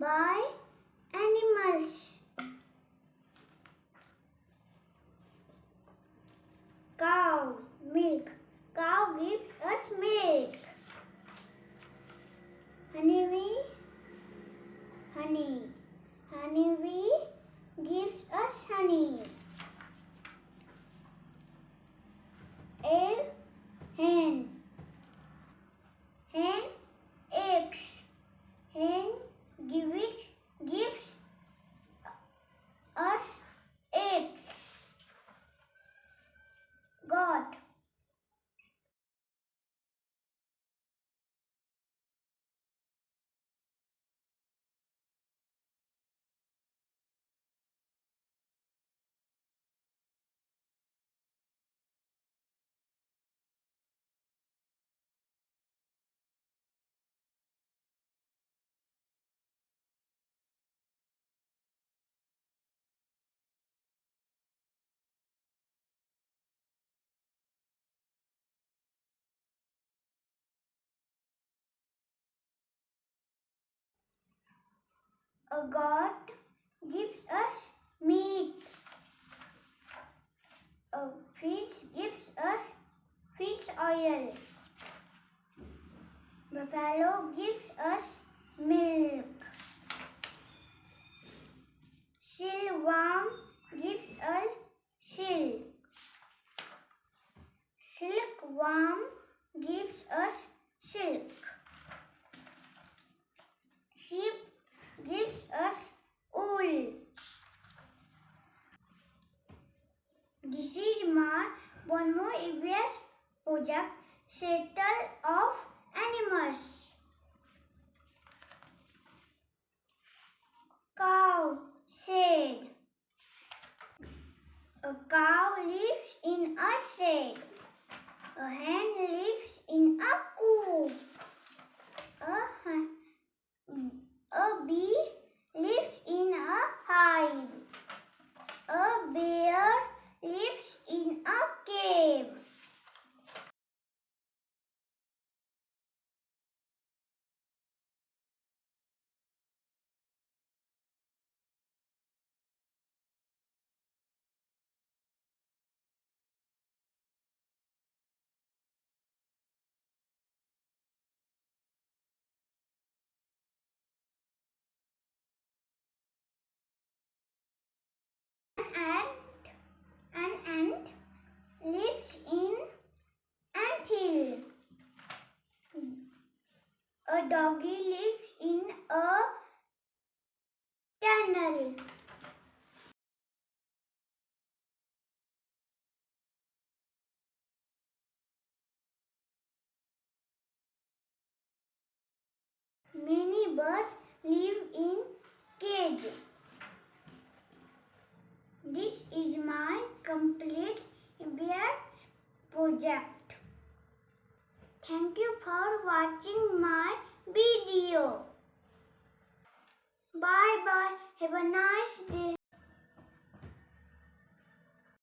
by animals. Cow, milk. Cow gives us milk. Honeybee, honey. Honeybee gives us honey. Egg, hen. Hen, eggs. Hen gives us eggs. Goat. A goat gives us meat. A fish gives us fish oil. Buffalo gives us milk. Silkworm gives us silk. Silkworm gives us silk. Sheep gives us wool. This is my one more EVS project, Settle of Animals. Cow, shed. A cow lives in a shed. A hen lives in a coop. A bee lives in a hive. A bear lives in a cave. An ant lives in anthill. A doggy lives in a kennel. Many birds live in cages. This is my complete EVS project. Thank you for watching my video. Bye bye. Have a nice day.